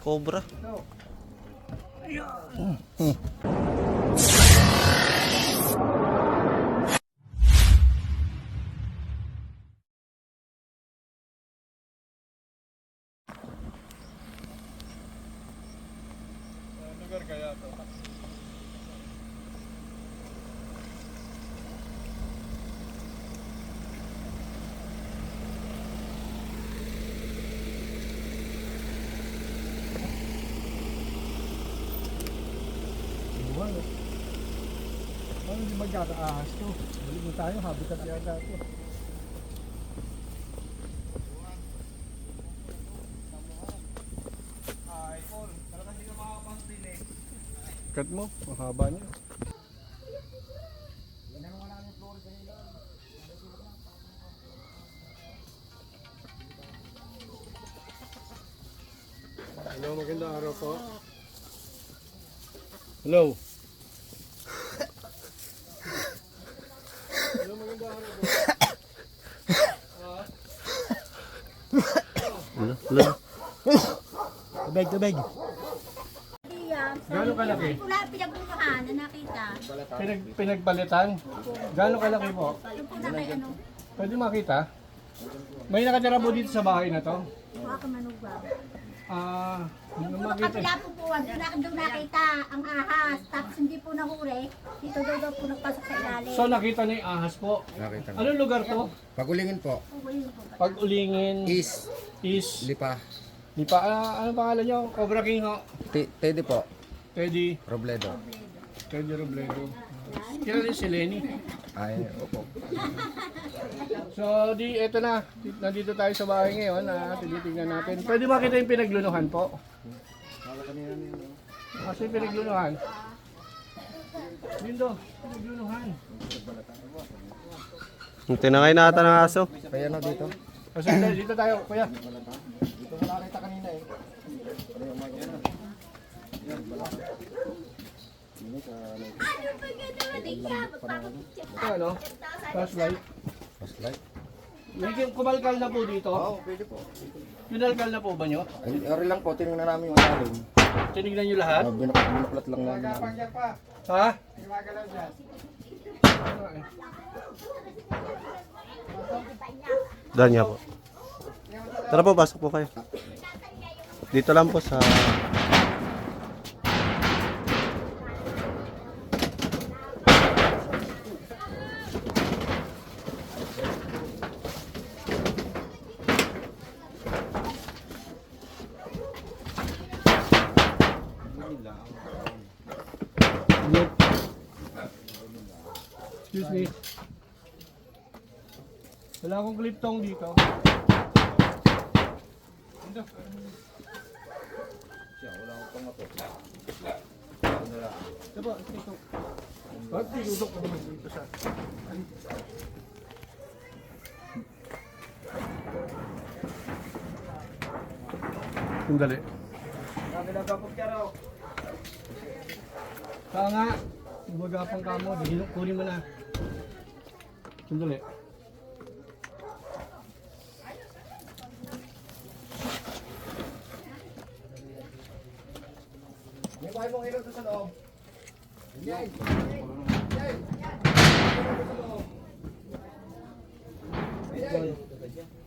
Cobra. Lugar kaya to? Buwan, ano di magkakaahas to? Balik mo tayo, habitat yata to. Cut mo, ang haba niya. Hello, magandang araw po. Hello. Hello, magandang araw po. Tubig. Gano'ng kalaki? Wala pinagbunuhan na nakita. Pinagpalitan? Gano'ng kalaki po? Yung po na kay ano, Pwede makita? May nakatira po dito sa bahay na to? baka manuga. Hindi Yung makita. kapila po po, doon nakita ang ahas. Tapos hindi po nahuri. Dito daw po nagpasok sa ilalim. So nakita na yung ahas po. Nakita na. Anong lugar to? Pagulingin po. Okay yun po. Pag-ulingin Is is... Lipa. Di pa, ano pangalan nyo? Cobra King ho? Teddy po. Teddy. Robledo. Teddy Robledo. Kailan rin si Lenny. Ay, opo. So, eto na. Nandito tayo sa bahay ngayon. Tinitingnan natin. Pwede makita yung pinaglunuhan po? Kasi pinaglunuhan. Yun do, pinaglunuhan. Tinangay na ata ng aso. Kaya na dito. Kasi dito tayo, kuya. Dito ko nakita kanina eh. Ito ano? Flashlight. Flashlight. May kumalkal na po dito. Oo, pwede po. Pinalkal na po ba nyo? Ari lang po, tinignan namin yung ilalim. Tinignan nyo lahat? Binuklat lang namin. Ha? Doon niya po. Tara po, pasok po kayo. Dito lang po sa... Excuse me. Wala akong clip tong dito. Diba, ito. Ba't tinusok ko naman dito sa... Sandali. Saka nga, magapang ka mo, kunin mo na. Sandali. May bahay mong ilaw sa loob. Yan.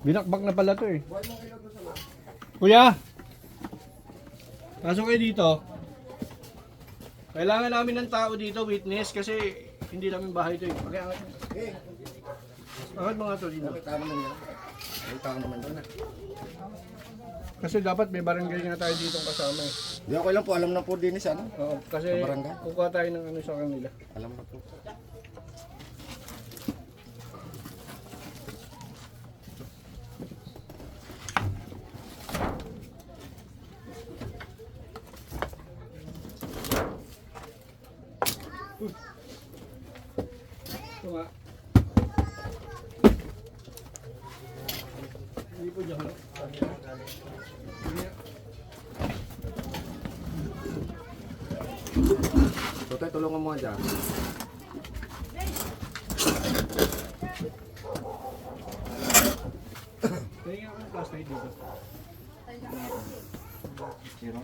Binakbak na pala to eh. Kuya! Pasok kayo dito. Kailangan namin ng tao dito, witness, kasi hindi namin bahay ito eh. Pakiangat mo. Bakit mga to dito? Tama naman yan. May tao naman doon. Kasi dapat may barangay nga tayo dito kasama eh. Di okay lang po, alam na po din sa ano. Oo, kasi Sa barangay? kukuha tayo ng ano sa kanila. Alam na po. Ito nga. Hindi po dyan. Totoy, tulungan mo nga dyan. Kaya nga ang flashlight dito. Zero.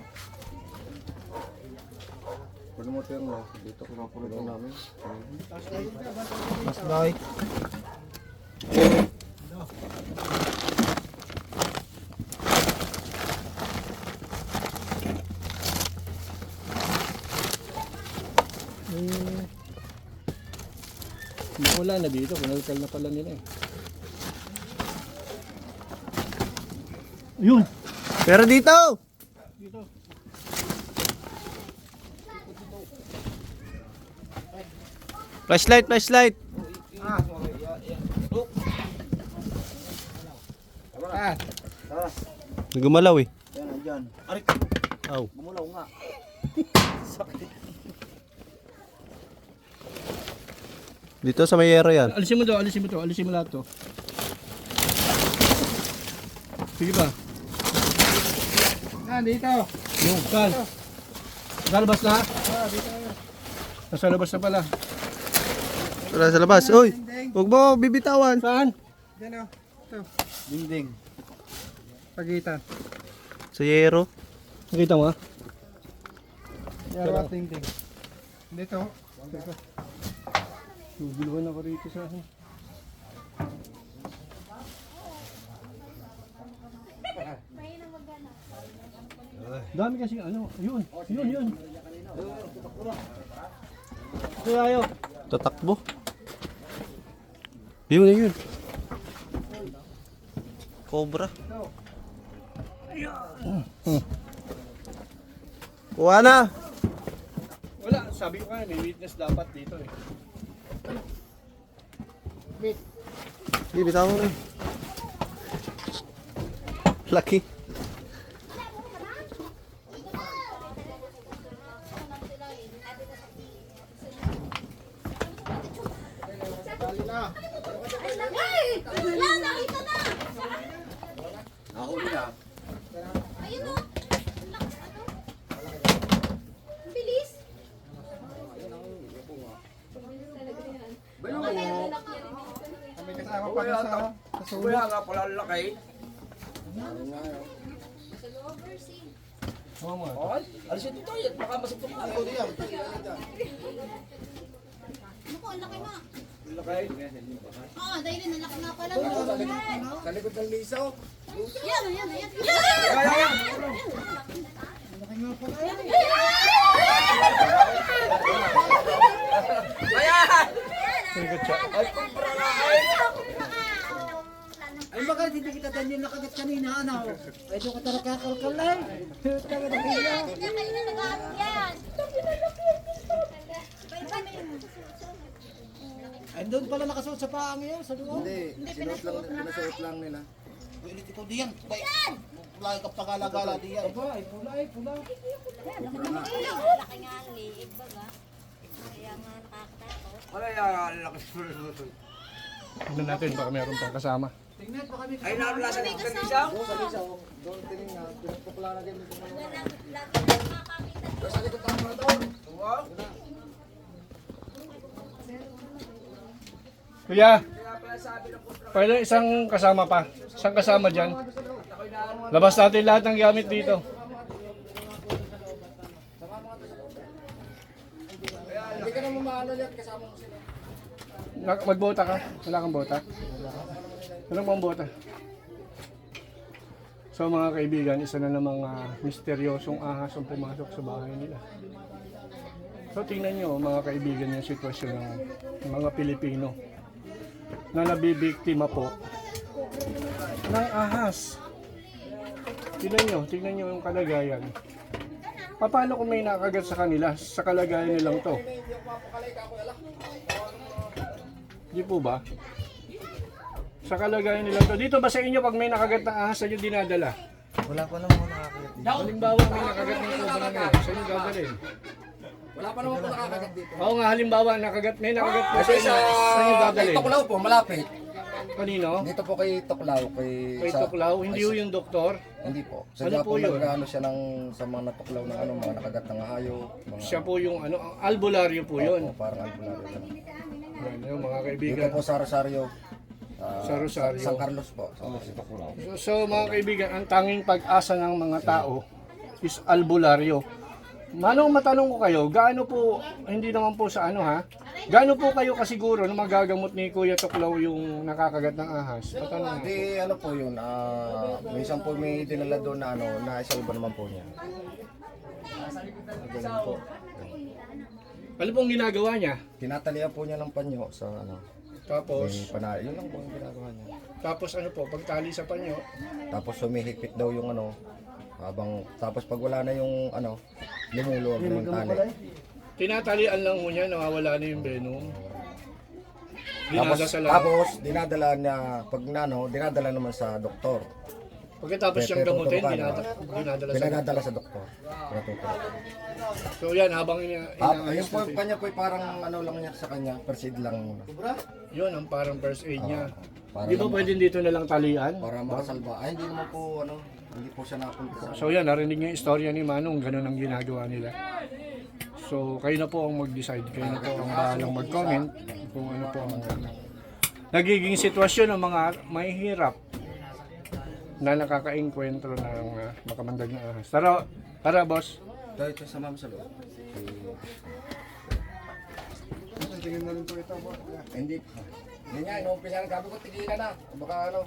Pwede mo ito yung dito ko napulot lang namin. Mas dahi. Wala na dito, pinalkal na pala nila eh. Yun! Pero dito! Dito. Flashlight, flashlight! Nagumalaw eh. Yan, andyan. Arik! Aw. Gumulaw nga. Sakit. Dito sa Mayero yan. Alisin mo to, alisin mo to, alisin mo lahat to. Sige pa. Dito. Yung, saan? Nasa labas na? Nasa labas na pala. Wala sa labas. Uy! Huwag mo bibitawan. Saan? Diyan o. Ito. Dingding. Pagitan. Sa Yero. Nakita mo ha? Yaro at dingding. Dito. Guluhan ako rito sa akin. Dami kasi ano, yun. Kaya ayo. Tatakbo. Yun na yun. Cobra. Kuha na. Wala, sabi ko nga, may witness dapat dito eh. Bibitawan mo rin. Laki. Ay! Wala, nakita na! Nahuli na. Ayun o! Ang bilis! Kami kasama pa sa sulo. Kuya nga pala laki. Okay, alisin dito yan. Baka masipot na. Ano po, ang laki na. Laki. Oo, dahil ang laki na pala. Sa likod ng lisaw. Yan, yan, yan. Ay bakit hindi kita danyo nakagat kanina ano? Ay doon ka talaga kakalkalay. Taga na hiya. Hindi kayo na nag-aaral yan. Ay doon pala nakasuot sa paa ngayon sa loob. Hindi, pinasuot lang nila. Ulit ikaw diyan. Pulay ka pagala-gala diyan. Aba, ay pulay, pula. Laki nga ang liig baga. Kaya nga nakakatakot. Wala yan. Laki. Tignan natin, baka meron pang kasama. Tingnan pa kami. Ay, nablasan ng kanisa. Sa lisaw, doon tinignan. Pinagpukla na ganyan dito. Lagi na makakita. Sa likod ng mga taon. Wow. Kuya, pwede isang kasama pa. Isang kasama dyan. Labas natin lahat ng gamit dito. Hindi ka naman maano yan, kasama mo sila. Magbota ka? Wala kang bota? Walang pang bota. So mga kaibigan, isa na namang misteryosong ahas ang pumasok sa bahay nila. So tingnan nyo mga kaibigan yung sitwasyon ng mga Pilipino na nabibiktima po ng ahas. Tingnan nyo yung kalagayan. Paano kung may nakagat sa kanila sa kalagayan nilang to? Di po ba? Sa kalagayan nilang to. Dito ba sa inyo pag may nakagat na ahas, saan nyo dinadala? Wala pa naman nakakit dito. Halimbawa may nakagat ng cobra ngayon, saan nyo dadalhin? Wala pa naman po nakakagat dito. Oo nga, halimbawa may nakagat po sa Kasi inyo, sa saan nyo dadalhin? Toklaw po, malapit. Kanino? Dito po kay Toklaw. Kay Tuklaw, hindi ho yung doktor. Hindi po. Ano Sadya po po yun? nag-ano siya sa mga natuklaw ng mga nakagat ng hayop. Mga, Siya po yung albularyo po yun. Opo, parang albularyo. Yan yung mga Dito kaibigan. po sa Rosario. Sa Rosario. San Carlos po. So mga kaibigan, ang tanging pag-asa ng mga tao is albularyo. Manong matanong ko kayo, gaano po, hindi naman po sa ano ha, gaano po kayo kasiguro na magagamot ni Kuya Tuklaw yung nakakagat ng ahas? Patanong nga. Di ano po yun, minsan po may dinala doon na ano, naisalba naman po niya. Ganun po. Ano pong ginagawa niya? Tinatalian po niya ng panyo sa ano. Tapos, Yun lang po ang ginagawa niya. tapos ano po, pagtali sa panyo, Tapos humihigpit daw yung ano, tapos pag wala na yung ano, lumuluwag na yung tali. tinatalian lang ho niya, nawawala na yung venom. Tapos, Dinadasalan. tapos dinadala niya, pag nano, dinadala naman sa doktor. Pagkatapos siyang gamutin, dinadala sa... Pinadadala sa doktor. Pinatutulog. So yan, habang Ayun po, kanya po parang ano lang niya sa kanya, first aid lang muna. yun ang parang first aid niya. Para Di ba lang- pwedeng dito na lang talian? Para makasalba. Ay, hindi naman po ano, hindi po siya napunta sa So yan, narinig niyo yung istorya ni Manong, ganun ang ginagawa nila. So kayo na po ang mag-decide, kayo na po ang bahalang mag-comment kung ano po ang nagiging sitwasyon ng mga mahihirap na nakaka-enkwentro ng makamandag na ahas. Tara boss. Ito sa ma'am sa loob. Tingin na rin po ito. Hindi. Hindi nga, inumpisa na. Sabi ko, tigilan na. Baka ano.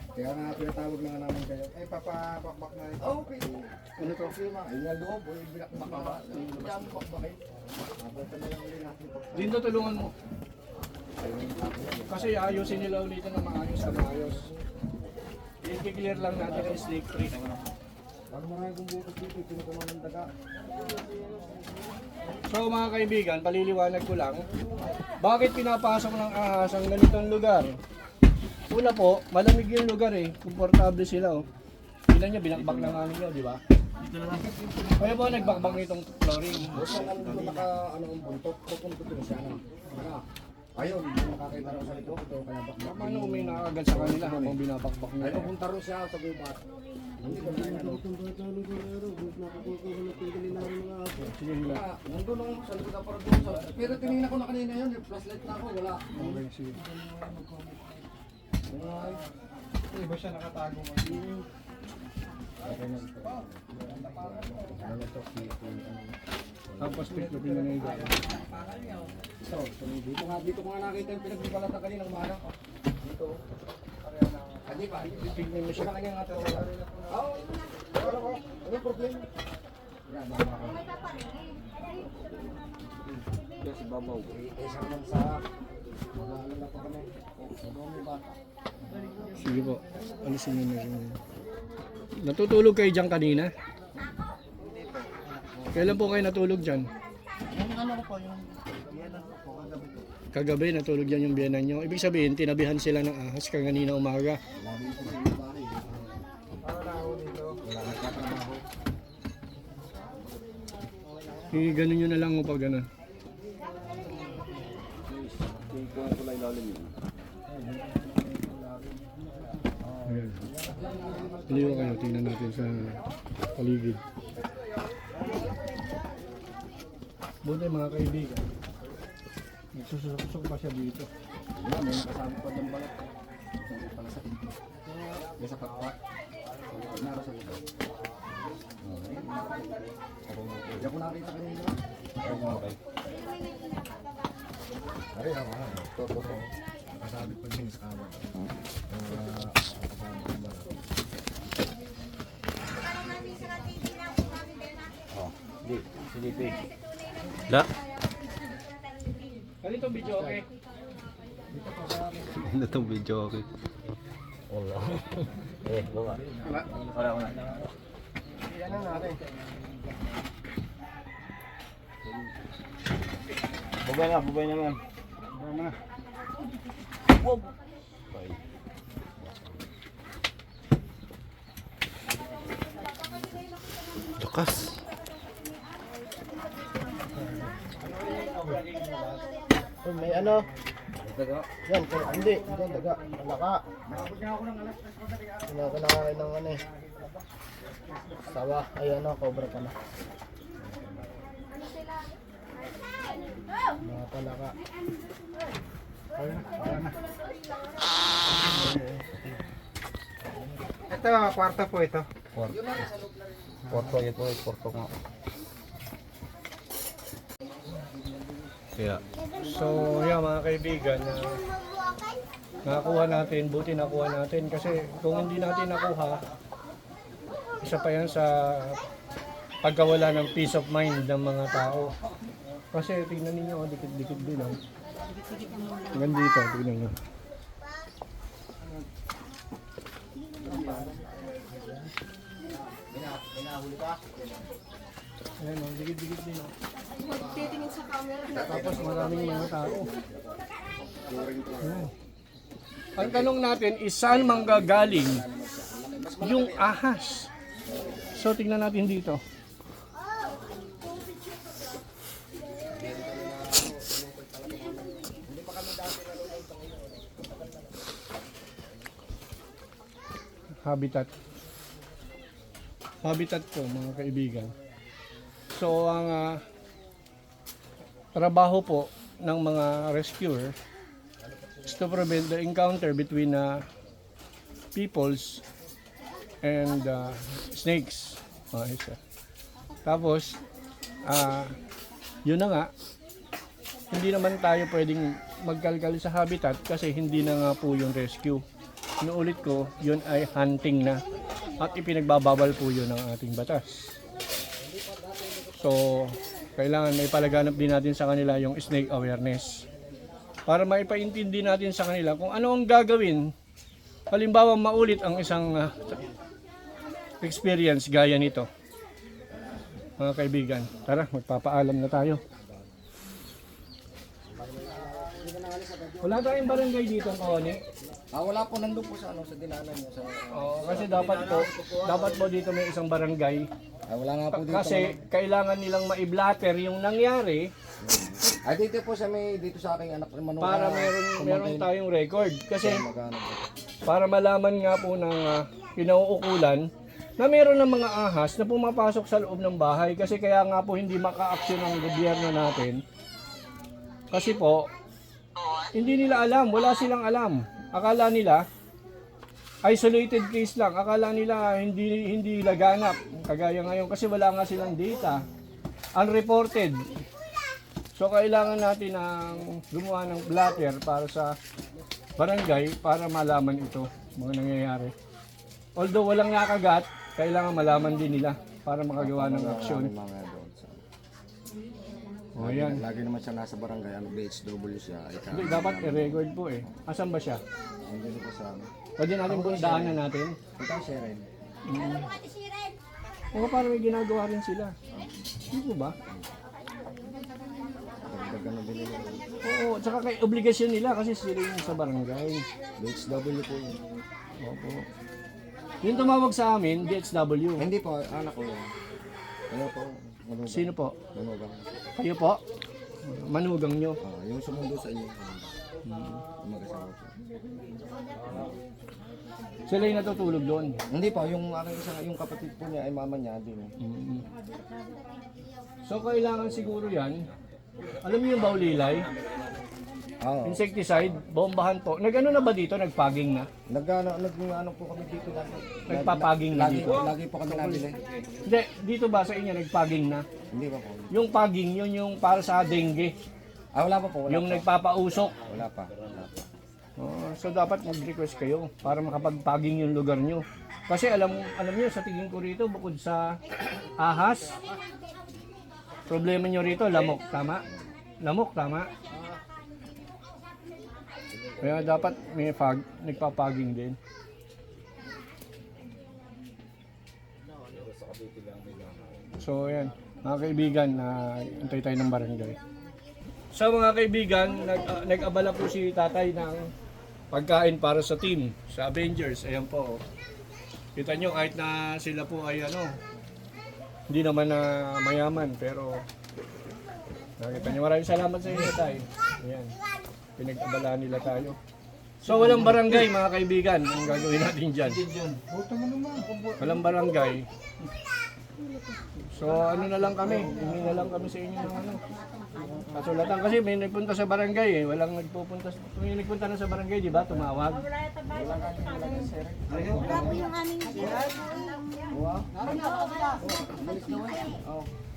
Kaya nga pinatawag na nga namin kayo. Ay, papabakbak na ito. Okay. Ano to? Ayun nga loob. Ayun binakbak ka. Ayun dami bakbakin. Nabata na lang ulit natin. Dito tulungan mo. Kasi ayusin nila ulit ng maayos na maayos. I-clear lang natin ang snake tree. Pag marami kong bukas dito, pinukuha ng daga. So mga kaibigan, paliliwanag ko lang, bakit pinapasok ng ahas ang ganitong lugar? Una po, malamig yung lugar eh, komportable sila oh. Tingnan niyo, binakbak na nga ninyo, di ba? Kaya po nagbakbak nitong flooring. Basta alam ko naka ano ang buntot. Pupuntot ko siya. Ano? Ayun, makakita raw sa likod. Ito kaya bakbak. Paano kung may nakagad sa kanila habang binabakbak Ay, nila? pupunta rin siya sa gubat. Hindi ko na ano. Sige nila. Nandun lang sa likod na parang doon sa... Pero tinignan ko na kanina yun, yung flashlight na ako, wala. Okay, sige. Ay, Iba siya nakatago mo. ano to, Tapos tiklopin na yung gaya. dito ko nga nakita yung pinagbibalatan kanina kumana. Dito. Hindi pa, Tignan mo siya. wala kanya nga ito. Oo, wala ko. Anong problema? Yes, babaw. Isa naman sa... Mag-aalala pa kami. May bata. Sige po, alisin nyo na rin. Natutulog kayo dyan kanina? Kailan po kayo natulog dyan? Yung ano ko po, yung yan po, kagabi ko. Kagabi natulog dyan yung biyanan nyo. Ibig sabihin, tinabihan sila ng ahas kanina umaga. Para na ako dito. Ganun nyo na lang mo pag gano'n. Ayan. Paliwa kayo, tingnan natin sa paligid. Buti mga kaibigan. Nagsusok pa siya dito. May nakasama pa ng balat. Pala sa ito. May sa pakpak. Naro sa ito. Hindi ako nakita kanina. Okay. Ari ako. Totoo. Kasabi pa din sa kawan. La. Ganito video, okay? Ano tong video okay? Yan ang natin. Bubay na yan. Lakas. May ano? Yan, hindi. Yan, daga. Malaka. Kinakain ng ano eh. Sawa. Ay ano, cobra pala. Mga palaka. Ito, kwarto po ito. Yung nasa loob na rin. Porto, ito ay Porto nga. Kaya, So, yeah mga kaibigan, nakakuha natin, buti nakuha natin kasi kung hindi natin nakuha, isa pa yan sa pagkawala ng peace of mind ng mga tao. Kasi tingnan ninyo, dikit-dikit din. Hanggang dito, tingnan nyo. Ayan, dikit-dikit din. Tapos maraming mga tao. Ayan. Ang tanong natin is saan manggagaling yung ahas? So tingnan natin dito. Habitat ko mga kaibigan. So ang trabaho po ng mga rescuer is to prevent the encounter between peoples and snakes. Tapos yun na nga, hindi naman tayo pwedeng magkalkal sa habitat kasi hindi na nga po yung rescue. Inuulit ko, yun ay hunting na at ipinagbabawal po yun ng ating batas. So, kailangan may palaganap din natin sa kanila yung snake awareness para maipaintindi natin sa kanila kung ano ang gagawin. Halimbawa, maulit ang isang experience gaya nito. Mga kaibigan, tara, magpapaalam na tayo. Wala tayong barangay dito, Kawani. Wala po, nandun po sa dinaanan nyo. Kasi dapat po dito may isang barangay. Wala nga po dito. Kasi kailangan nilang maiblatter yung nangyari Dito po dito sa aking anak naman. para meron tayong record. Kasi para malaman nga po ng kinauukulan na meron ng mga ahas na pumapasok sa loob ng bahay. Kasi kaya nga po hindi maka-action ang gobyerno natin. Kasi po, hindi nila alam, wala silang alam. Akala nila isolated case lang. Akala nila hindi laganap. Kagaya ngayon kasi wala nga silang data. Unreported. So kailangan natin ng gumawa ng blatter para sa barangay para malaman ito mga nangyayari. Although walang nakagat, kailangan malaman din nila para makagawa ng aksyon. O yan. Lagi naman siya nasa barangay, BHW siya. Hindi, dapat i-record po eh. Asan ba siya? Hindi po sa amin. Pwede natin bundaanan natin. Ito siya rin. O parang may ginagawa rin sila. Hindi po ba? Dagdagan na din nila. Oo, tsaka kay obligasyon nila kasi sila yung sa barangay. BHW po yun. Opo. Yung tumawag sa amin, DHW. Hindi po, anak ko yun. Ano po? Manugang. Sino po? Manugang. Kayo po? Manugang nyo. Yung sumundo sa inyo. Mag-asawa po. Sila yung natutulog doon. Hindi po, yung aking yung kapatid po niya ay mama niya din. So kailangan siguro yan. Alam niyo yung baulilay? Oo. Insecticide, bombahan po. Nag-ano na ba dito? Nagpaging na? Nag-ano po kami dito dati. Nagpapaging na dito? Lagi po kami nabili. Hindi, dito ba sa inyo nagpaging na? Hindi pa po. Yung paging, yun yung para sa dengue. Wala pa po. Wala Yung pa. nagpapausok. Wala pa. Wala pa. So dapat mag-request kayo para makapagpaging yung lugar nyo. Kasi alam niyo sa tingin ko rito, bukod sa ahas, problema nyo rito, lamok, tama? Lamok, tama? Kaya dapat may nagpapaging din. So ayan, mga kaibigan, antay tayo ng barangay. So mga kaibigan, nag-abala po si tatay ng pagkain para sa team, sa Avengers. Ayan po. Kita nyo kahit na sila po ay hindi naman na mayaman, pero nakita nyo, maraming salamat sa inyo tay. Ayan, pinag-abala nila tayo. So walang barangay mga kaibigan, ang gagawin natin dyan. Walang barangay. So ano na lang kami, hindi na lang kami sa inyo ng kasulatan. Kasi may nagpunta sa barangay walang nagpupunta. Kung may nagpunta na sa barangay, di ba, tumawag? Wala po yung aming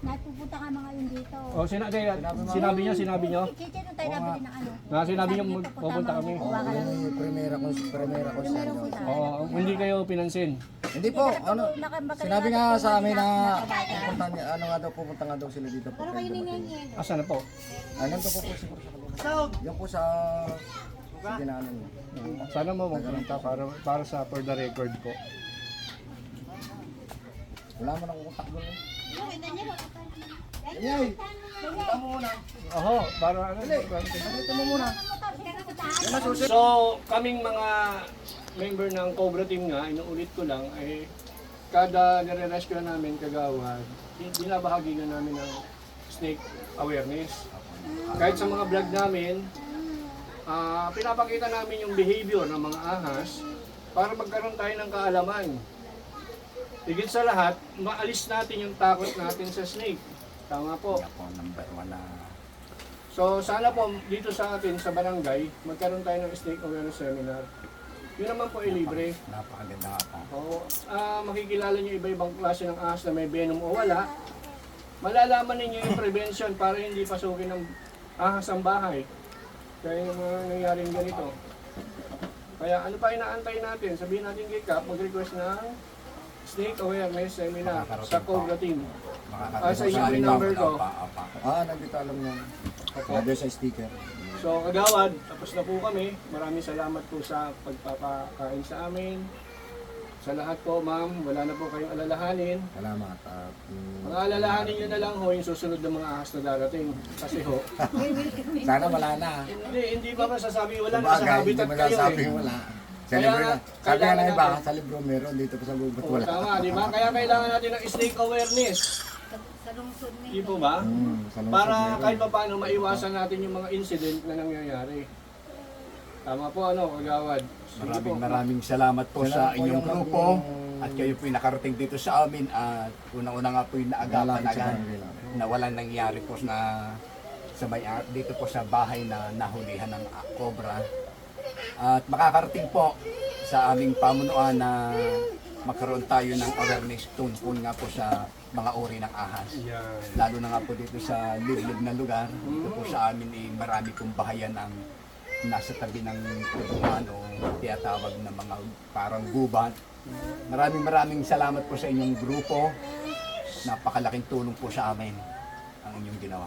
Nagpupunta ka mga yun dito. Oh, sinabi niyo? Chiche, nung tayo nabili ng ano. Sinabi niyo Sabi niyo, pupunta kami. Kuha ka lang. Primera ko sa inyo. Oo, hindi kayo pinansin. Hindi po, ano, sinabi nga sa amin na pupunta, ano nga daw, pupunta nga daw sila dito po. Asa na po? Nandito po po siguro sa kabila. Yan po sa ginaanan niyo. Sana mo magpunta para sa for the record po. Wala mo nang utak doon. Yay! Punta mo muna. Oho, para ano? Punta mo muna. So, kaming mga member ng Cobra Team nga, inuulit ko lang, ay kada nire-rescue namin kagawad, binabahagi nga namin ng snake awareness. Kahit sa mga vlog namin, pinapakita namin yung behavior ng mga ahas para magkaroon tayo ng kaalaman. Higit sa lahat, maalis natin yung takot natin sa snake. Tama po. Number 1 na. So sana po dito sa atin sa barangay, magkaroon tayo ng snake awareness seminar. Yun naman po ay libre. Napakaganda nga po. Oo, makikilala niyo iba-ibang klase ng ahas na may venom o wala. Malalaman ninyo yung prevention para hindi pasukin ng ahas ang bahay. Kaya yung mga nangyaring ganito. Kaya ano pa inaantay natin? Sabihin natin kay Cap, mag-request ng snake awareness seminar sa Cobra Team. Sa yung number ko. Nandito alam niya. Nandito sa sticker. So kagawad, tapos na po kami. Maraming salamat po sa pagpapakain sa amin. Sa lahat po ma'am, wala na po kayong alalahanin. Salamat. Mga alalahanin nyo na lang ho yung susunod ng mga ahas na darating. Kasi ho, Sana wala na. hindi pa masasabi wala na Kumbaga, sa habitat hindi kayo masasabi eh. wala. Sa libro na. Sabi nga na kailangan iba, natin. sa libro meron, dito pa sa gubat Oo, wala. tama, di ba? Kaya kailangan natin ng snake awareness. Sa lungsod na Di po ba? Sa lungsod Para meron. kahit pa paano maiwasan natin yung mga incident na nangyayari. Tama po ano, kagawad. Sige po. Maraming salamat po Salamat sa po inyong yung grupo ating- at kayo po nakarating dito sa amin at una-una nga po yung naagapan Lalapit sa agad kanila. na walang nangyari po na sa dito po sa bahay na nahulihan ng cobra. At makakarating po sa aming pamunuan na magkaroon tayo ng awareness tungkol nga po sa mga uri ng ahas. Yan. Lalo na nga po dito sa liblib na lugar, dito po sa amin marami pong bahayan ang nasa tabi ng tutungan o tiyatawag na mga parang gubat. Maraming salamat po sa inyong grupo. Napakalaking tulong po sa amin ang inyong ginawa.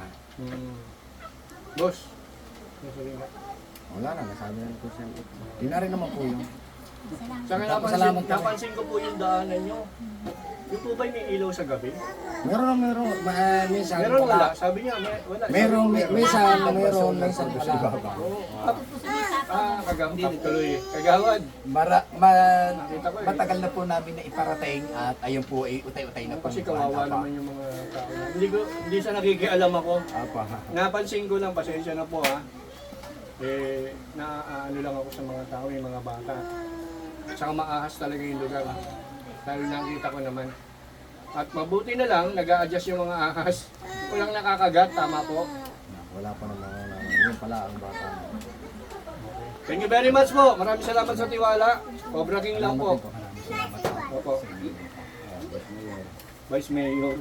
Boss. Wala na, nasabi na po siya. Di na rin naman po yun. Saka Salamat po. napansin ko po yung daanan nyo. Yung po ba may ilaw sa gabi? Meron. Minsan Meron wala. wala. Sabi niya, wala. Meron, minsan wala. Kagawad tuloy. Kagawad. Matagal na po namin na iparating at ayun po ay utay-utay na po. Kasi kawawa naman yung mga tao. Hindi sa nakikialam ako. Napansin ko lang, pasensya na po ha. Ano lang ako sa mga tao, yung mga bata. Saka maahas talaga yung lugar. Dahil nakita ko naman. At mabuti na lang, nag-a-adjust yung mga ahas. Walang nakakagat, tama po. Wala pa naman. Yun pala ang bata. Thank you very much po. Maraming salamat sa tiwala. Cobra King lang po. Salamat po. Opo. Vice Mayor.